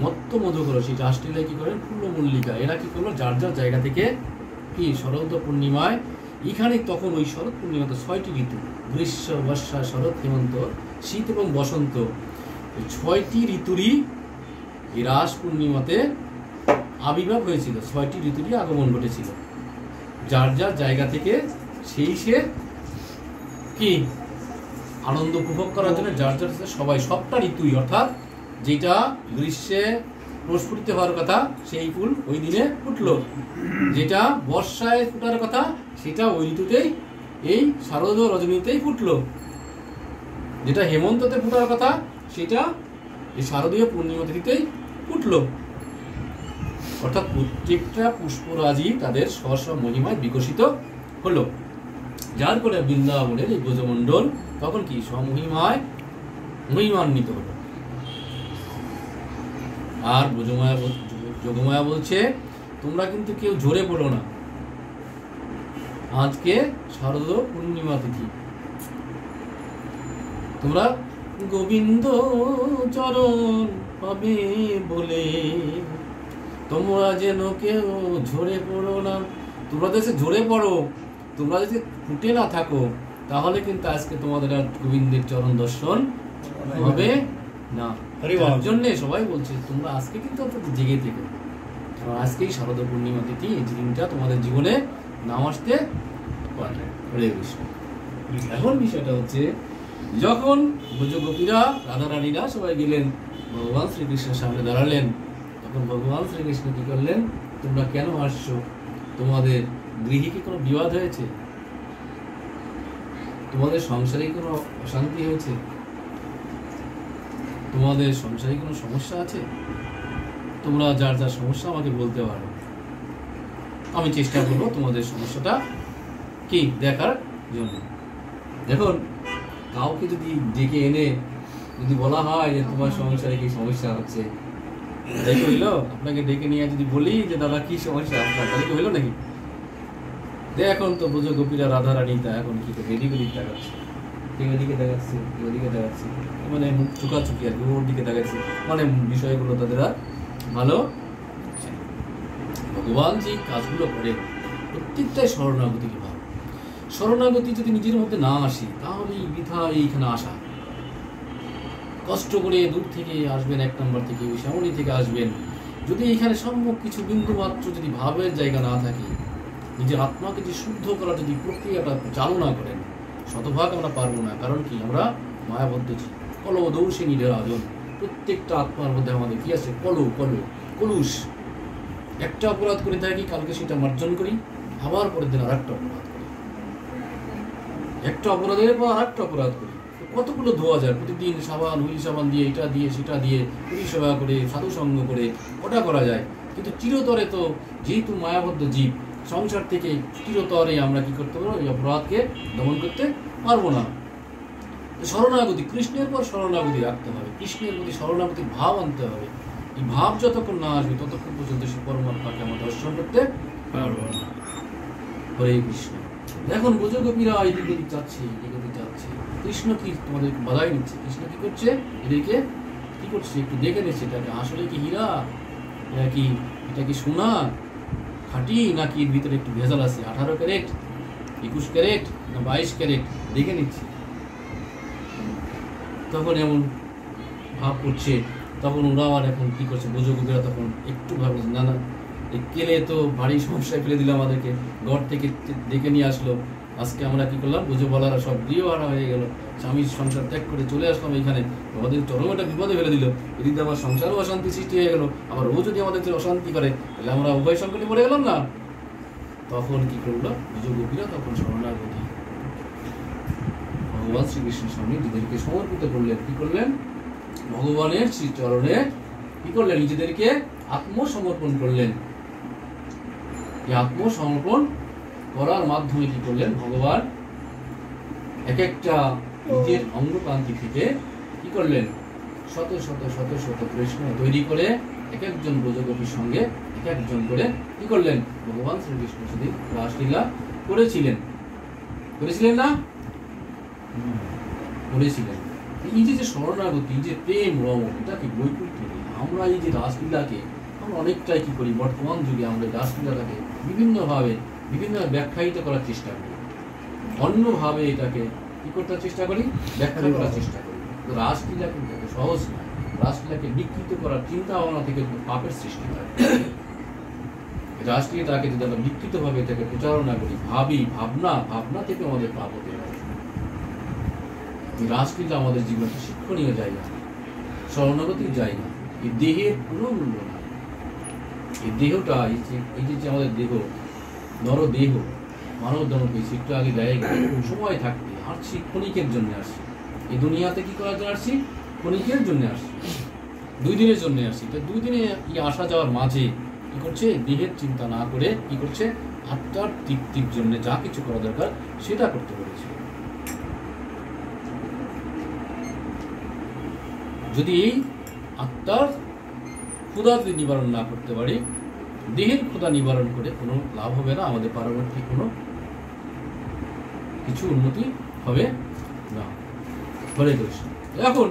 মত্ত মধুকর সেই রাসলীলায় কি করেন পূর্ণ মল্লিকা এরা কি করলো যার যার জায়গা থেকে কি শরৎ পূর্ণিমায় এখানে তখন ওই শরৎ পূর্ণিমাতে 6টি ঋতু গ্রীষ্ম বর্ষা শরৎ হেমন্ত শীত এবং বসন্ত এই 6টি ঋতুরই এই রাস পূর্ণিমাতে আবির্ভাব হয়েছিল, 6টি ঋতুরই আগমন ঘটেছিল। যার যার জায়গা থেকে সেই সে কি আনন্দ উপভোগ করার জন্য যার যার সবাই সবটা ঋতুই অর্থাৎ যেটা গ্রীষ্মে প্রস্ফুটিত হওয়ার কথা সেই ফুল ওই দিনে ফুটলো, যেটা বর্ষায় ফুটার কথা সেটা ওই ঋতুতেই এই শারদ রজনীতেই ফুটলো, যেটা হেমন্ততে ফুটার কথা সেটা এই শারদীয় পূর্ণিমা তিথিতেই ফুটলো। অর্থাৎ প্রত্যেকটা পুষ্পরাজি তাদের স্ব মহিমায় বিকশিত হলো, যার করে বৃন্দাবনের এই ব্রজমণ্ডল তখন কি স্বমহিমায় মহিমান্বিত হলো। আর যোগমায়া বলছে তোমরা কিন্তু কেউ জোরে পড়ো না, আজকে শারদ পূর্ণিমা তিথি, তোমরা গোবিন্দ চরণ পাবে বলে তোমরা যেন কেউ ঝরে পড়ো না। তোমরা যদি ঝরে পড়ো, তোমরা যদি ফুটে না থাকো, তাহলে কিন্তু আজকে তোমাদের আর গোবিন্দের চরণ দর্শন হবে না। তার জন্য সবাই বলছে তোমরা আজকে কিন্তু অন্তত জেগে থেকো, আজকেই শারদ পূর্ণিমা তিথি, এই দিনটা তোমাদের জীবনে নাম আসতে পারে। হরে কৃষ্ণ। এখন বিষয়টা হচ্ছে যখন ব্রজগোপীরা রাধারানীরা সবাই গেলেন ভগবান শ্রীকৃষ্ণের সামনে দাঁড়ালেন, তখন ভগবান শ্রীকৃষ্ণ কি করলেন, তোমরা কেন আসছো? তোমাদের গৃহে কি কোনো বিবাদ হয়েছে? তোমাদের সংসারে কোনো অশান্তি হয়েছে? তোমাদের সংসারে কোনো সমস্যা আছে? তোমরা যার যার সমস্যা আমাকে বলতে পারো, আমি চেষ্টা করবো তোমাদের সমস্যাটা কি দেখার জন্য। দেখুন কাউকে যদি ডেকে এনে যদি বলা হয় যে তোমার সংসারে কি সমস্যা হচ্ছে, দেখে হইলো আপনাকে ডেকে নিয়ে যদি বলি যে দাদা কি সমস্যা আপনার, তাহলে কি হইলো নাকি? এখন তো বুঝো গোপীরা রাধারানী তা এখন কি এদিক ওদিক দেখাচ্ছে, কেউ এদিকে দেখাচ্ছে কেউ ওদিকে দেখাচ্ছে, মানে মুখ চুকাচুকি আর কি ওর দিকে দেখাচ্ছে, মানে বিষয়গুলো তাদের আর ভালো। ভগবান যে কাজগুলো করে প্রত্যেকটাই শরণাগতিকে ভাব। শরণাগতি যদি নিজের মধ্যে না আসে তাহলে বৃথা এইখানে আসা। কষ্ট করে দূর থেকে আসবেন, 1 নম্বর থেকে শ্যামলী থেকে আসবেন, যদি এখানে সম্মুখ কিছু বিন্দু মাত্র যদি ভাবের জায়গা না থাকে, নিজের আত্মাকে যে শুদ্ধ করার যদি প্রক্রিয়াটা চালু না করেন, শতভাগ আমরা পারবো না। কারণ কি আমরা মায়াবদ্ধ জীব, কলদৌষে নিরাজন। প্রত্যেকটা আত্মার মধ্যে আমাদের কি আছে? কলুষ। একটা অপরাধ করে থাকি, কালকে সেটা মার্জন করি, আবার পরের দিন আর একটা অপরাধ করি, একটা অপরাধের পর আর একটা অপরাধ করি। কতগুলো ধোয়া যায় প্রতিদিন, সাবান হুইল সাবান দিয়ে, এটা দিয়ে সেটা দিয়ে, পরিষেবা করে, সাধু সঙ্গ করে ওটা করা যায়। কিন্তু চিরতরে তো যেহেতু মায়াবদ্ধ জীব, সংসার থেকে চিরতরে আমরা কি করতে পারবো? এই অপরাধকে দমন করতে পারবো না। শরণাগতি, কৃষ্ণের পর শরণাগতি রাখতে হবে, কৃষ্ণের প্রতি শরণাগতির ভাব আনতে হবে। এই ভাব যতক্ষণ না আসবে ততক্ষণ পর্যন্ত সে পরমাত্মাকে আমরা দর্শন করতে পারবো না। হরে কৃষ্ণ। এখন ব্রজগোপীরা এদিকে যাচ্ছে, এদিকে যাচ্ছে, কৃষ্ণ কি তোমাদের বাধাই নিচ্ছে। কৃষ্ণ কি করছে? এদেরকে কি করছে একটু দেখে নিচ্ছে, এটাকে আসলে কি হীরা, এটা কি সোনা খাঁটি, নাকি এর ভিতরে একটু ভেজাল আছে, 18 ক্যারেট 21 ক্যারেট না 22 ক্যারেট, দেখে নিচ্ছে। তখন এমন ভাব করছে, তখন ওরাও আর এখন কি করছে, ব্রজগোপীরা তখন একটু ভাবছে না না, কেলে তো ভারী সমস্যায় ফেলে দিল আমাদেরকে, ঘর থেকে ডেকে নিয়ে আসলো, আজকে আমরা কি করলাম, বুঝে বলারা সব গৃহহারা হয়ে গেল, স্বামীর সংসার ত্যাগ করে চলে আসলাম এখানে, আমাদের চরম একটা বিপদে ফেলে দিল। এদিকে আমার সংসারও অশান্তি সৃষ্টি হয়ে গেল, আবার ও যদি আমাদের অশান্তি করে তাহলে আমরা উভয় সংকটে পড়ে গেলাম না। তখন কি করলো ব্রজগোপীরা? তখন শরণাগতি ভগবান শ্রীকৃষ্ণের সামনে নিজেদেরকে সমর্পিত করলেন। কি করলেন? ভগবানের শ্রীচরণে কি করলেন? নিজেদেরকে আত্মসমর্পণ করলেন। এই আত্মসমর্পণ করার মাধ্যমে কি করলেন? ভগবান এক একটা নিজের অঙ্গপ্রান্তি থেকে কি করলেন? শত শত শত শত কৃষ্ণ তৈরি করে এক একজন ব্রজগোপীর সঙ্গে এক একজন করে কি করলেন? ভগবান শ্রীকৃষ্ণ সেদিন রাসলীলা করেছিলেন না? করেছিলেন। এই যে শরণাগতি, যে প্রেম রম, এটা কি বৈকুণ্ঠ, আমরা এই যে রাসলীলাকে আমরা অনেকটাই কি করি, বর্তমান যুগে আমরা এই রাসলীলাটাকে বিভিন্নভাবে বিভিন্ন ব্যাখ্যায়িত করার চেষ্টা করি, অন্যভাবে এটাকে কি করতে চেষ্টা করি, ব্যাখ্যা করার চেষ্টা করি। তো রাসলীলা কিন্তু এত সহজ নয়। রাসলীলাকে বিকৃত করার চিন্তা ভাবনা থেকে পাপের সৃষ্টি হয়। রাসলীলাটাকে যদি আমরা বিকৃতভাবে এটাকে প্রচারণা করি, ভাবনা থেকে আমাদের পাপ হতে পারে। রাসলীলা আমাদের জীবনে শিক্ষণীয় জায়গা, শরণাগতির জায়গা। এই দেহের কোনো মূল্য নাই। এই দেহটা, এই যে আমাদের দেহ, নরদেহ, মানব ধর্ম পেয়েছি একটু আগে গায়ে সময় থাকতে আসছি, ক্ষণিকের জন্য আসছি। এই দুনিয়াতে কি করার জন্য আসছি? ক্ষণিকের জন্য আসছি, 2 দিনের জন্য আসছি। তো 2 দিনে এই আসা যাওয়ার মাঝে কি করছে? দেহের চিন্তা না করে কি করছে? আত্মার তৃপ্তির জন্য যা কিছু করা দরকার সেটা করতে পেরেছে। যদি এই আত্মার ক্ষুধা নিবারণ না করতে পারি, দেহের ক্ষুধা নিবারণ করে কোনো লাভ হবে না, আমাদের পরবর্তী কোনো কিছু উন্নতি হবে না। হরে কৃষ্ণ। এখন